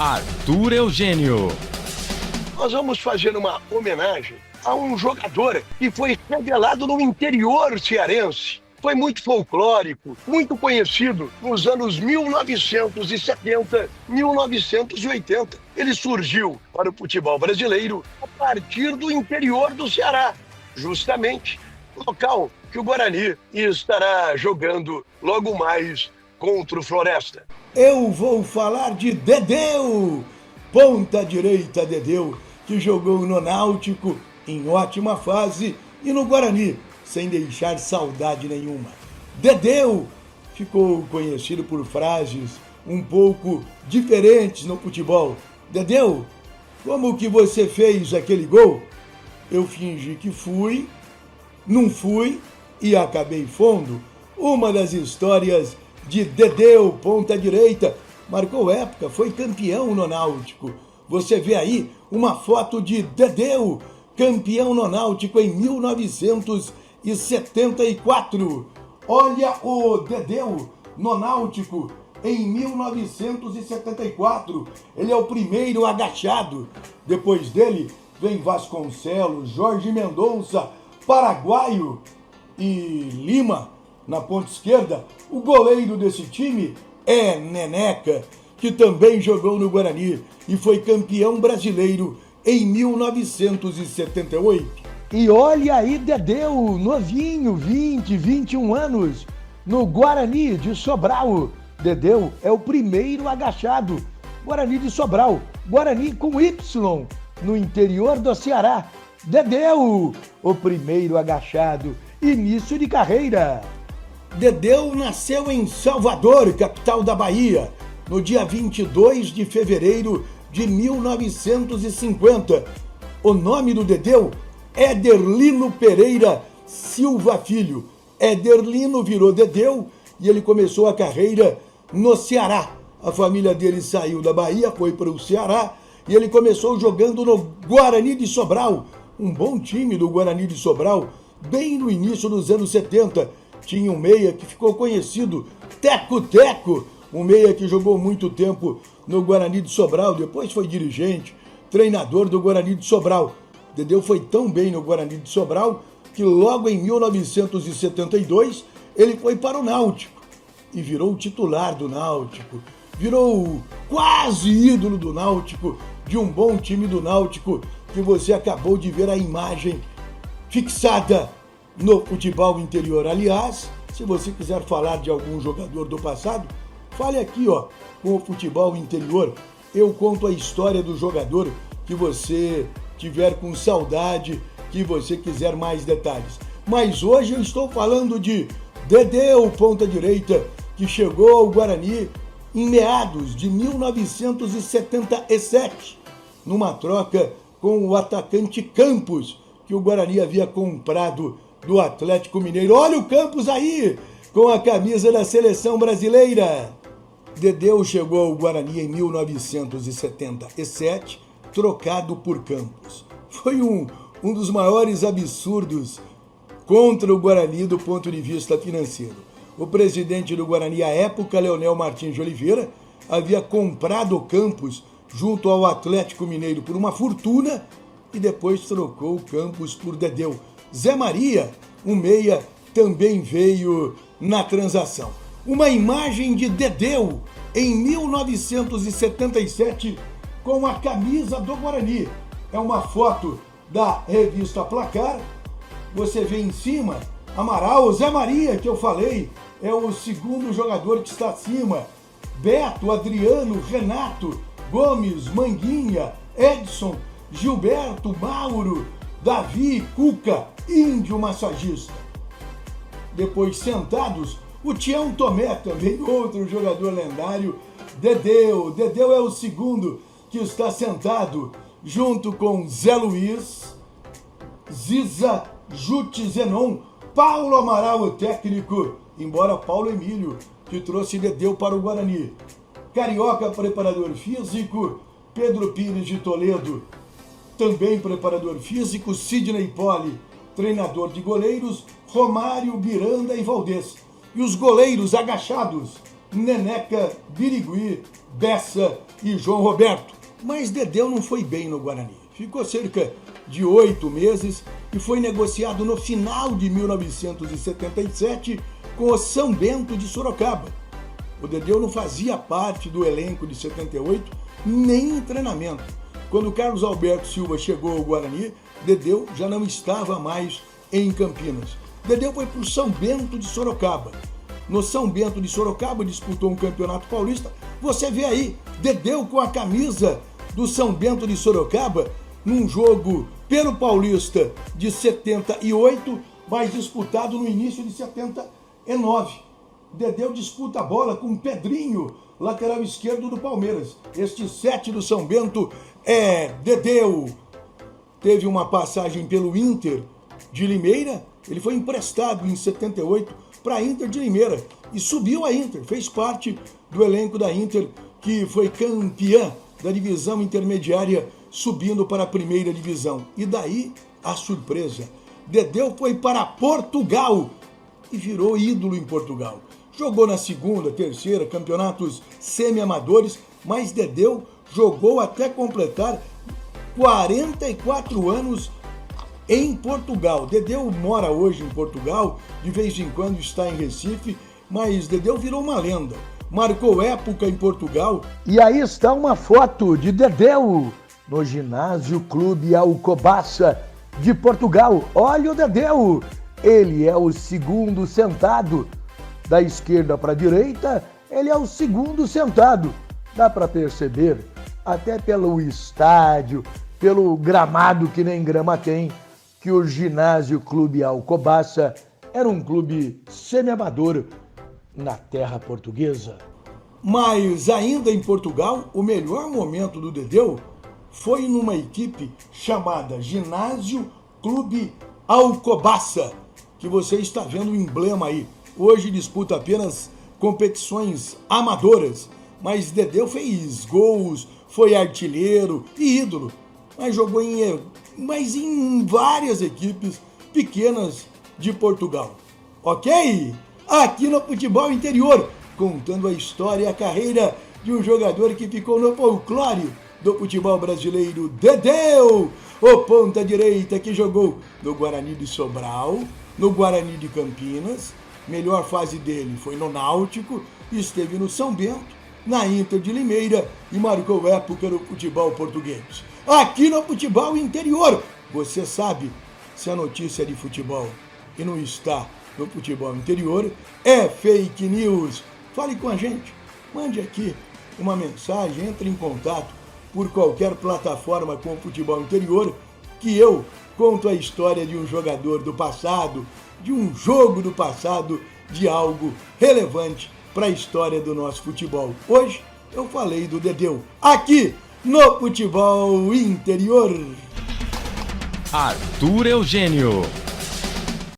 Arthur Eugênio. Nós vamos fazer uma homenagem a um jogador que foi revelado no interior cearense. Foi muito folclórico, muito conhecido nos anos 1970, 1980. Ele surgiu para o futebol brasileiro a partir do interior do Ceará, justamente local que o Guarani estará jogando logo mais contra o Floresta. Eu vou falar de Dedéu, ponta direita Dedéu, que jogou no Náutico em ótima fase e no Guarani, sem deixar saudade nenhuma. Dedéu ficou conhecido por frases um pouco diferentes no futebol. Dedéu, como que você fez aquele gol? Eu fingi que fui, não fui e acabei fundo. Uma das histórias de Dedéu, ponta direita, marcou época, foi campeão no Náutico. Você vê aí uma foto de Dedéu, campeão no Náutico em 1974. Olha o Dedéu no Náutico em 1974. Ele é o primeiro agachado. Depois dele vem Vasconcelos, Jorge Mendonça, Paraguaio e Lima na ponta esquerda. O goleiro desse time é Neneca, que também jogou no Guarani e foi campeão brasileiro em 1978. E olha aí Dedéu, novinho, 20, 21 anos, no Guarani de Sobral. Dedéu é o primeiro agachado. Guarani de Sobral, Guarani com Y, no interior do Ceará. Dedéu, o primeiro agachado, início de carreira. Dedéu nasceu em Salvador, capital da Bahia, no dia 22 de fevereiro de 1950. O nome do Dedéu é Ederlino Pereira Silva Filho. Ederlino virou Dedéu e ele começou a carreira no Ceará. A família dele saiu da Bahia, foi para o Ceará e ele começou jogando no Guarani de Sobral, um bom time do Guarani de Sobral, bem no início dos anos 70. Tinha um meia que ficou conhecido, Teco Teco, um meia que jogou muito tempo no Guarani de Sobral, depois foi dirigente, treinador do Guarani de Sobral. Dedéu foi tão bem no Guarani de Sobral que logo em 1972 ele foi para o Náutico e virou titular do Náutico, virou quase ídolo do Náutico, de um bom time do Náutico que você acabou de ver a imagem fixada no futebol interior. Aliás, se você quiser falar de algum jogador do passado, fale aqui, com o futebol interior. Eu conto a história do jogador que você tiver com saudade, que você quiser mais detalhes. Mas hoje eu estou falando de Dedéu, ponta direita, que chegou ao Guarani em meados de 1977, numa troca com o atacante Campos, que o Guarani havia comprado do Atlético Mineiro. Olha o Campos aí, com a camisa da seleção brasileira. Dedéu chegou ao Guarani em 1977, trocado por Campos. Foi um dos maiores absurdos contra o Guarani do ponto de vista financeiro. O presidente do Guarani à época, Leonel Martins de Oliveira, havia comprado o Campos junto ao Atlético Mineiro por uma fortuna e depois trocou o Campos por Dedéu. Zé Maria, um meia, também veio na transação. Uma imagem de Dedéu em 1977 com a camisa do Guarani. É uma foto da revista Placar. Você vê em cima Amaral, Zé Maria, que eu falei, é o segundo jogador que está acima. Beto, Adriano, Renato, Gomes, Manguinha, Edson, Gilberto, Mauro, Davi, Cuca, Índio massagista. Depois sentados, o Tião Tomé, também outro jogador lendário. Dedéu é o segundo que está sentado junto com Zé Luiz, Ziza, Jute, Zenon, Paulo Amaral, o técnico, embora Paulo Emílio, que trouxe Dedéu para o Guarani. Carioca, preparador físico, Pedro Pires de Toledo, também preparador físico, Sidney Poli, treinador de goleiros, Romário, Miranda e Valdez. E os goleiros agachados, Neneca, Birigui Bessa e João Roberto. Mas Dedéu não foi bem no Guarani. Ficou cerca de 8 meses e foi negociado no final de 1977 com o São Bento de Sorocaba. O Dedéu não fazia parte do elenco de 78, nem em treinamento. Quando Carlos Alberto Silva chegou ao Guarani, Dedéu já não estava mais em Campinas. Dedéu foi para o São Bento de Sorocaba. No São Bento de Sorocaba disputou um campeonato paulista. Você vê aí, Dedéu com a camisa do São Bento de Sorocaba, num jogo pelo Paulista de 78, mas disputado no início de 79. Dedéu disputa a bola com Pedrinho, lateral esquerdo do Palmeiras. Este 7 do São Bento é Dedéu. Teve uma passagem pelo Inter de Limeira. Ele foi emprestado em 78 para a Inter de Limeira e subiu a Inter. Fez parte do elenco da Inter, que foi campeã da divisão intermediária, subindo para a primeira divisão. E daí a surpresa. Dedéu foi para Portugal e virou ídolo em Portugal. Jogou na segunda, terceira, campeonatos semi-amadores, mas Dedéu jogou até completar 44 anos em Portugal. Dedéu mora hoje em Portugal, de vez em quando está em Recife, mas Dedéu virou uma lenda. Marcou época em Portugal. E aí está uma foto de Dedéu no Ginásio Clube Alcobaça de Portugal. Olha o Dedéu, ele é o segundo sentado. Da esquerda para a direita, ele é o segundo sentado. Dá para perceber, até pelo estádio, pelo gramado que nem grama tem, que o Ginásio Clube Alcobaça era um clube semi-amador na terra portuguesa. Mas ainda em Portugal, o melhor momento do Dedéu foi numa equipe chamada Ginásio Clube Alcobaça, que você está vendo o emblema aí. Hoje disputa apenas competições amadoras, mas Dedéu fez gols, foi artilheiro e ídolo, mas jogou em várias equipes pequenas de Portugal. Ok? Aqui no Futebol Interior, contando a história e a carreira de um jogador que ficou no folclore do futebol brasileiro, Dedéu, o ponta direita que jogou no Guarani de Sobral, no Guarani de Campinas. Melhor fase dele foi no Náutico, esteve no São Bento, na Inter de Limeira e marcou época no futebol português. Aqui no Futebol Interior, você sabe, se a notícia é de futebol e não está no Futebol Interior, é fake news. Fale com a gente, mande aqui uma mensagem, entre em contato por qualquer plataforma com o Futebol Interior, que eu conto a história de um jogador do passado, de um jogo do passado, de algo relevante para a história do nosso futebol. Hoje eu falei do Dedéu, aqui no Futebol Interior. Arthur Eugênio.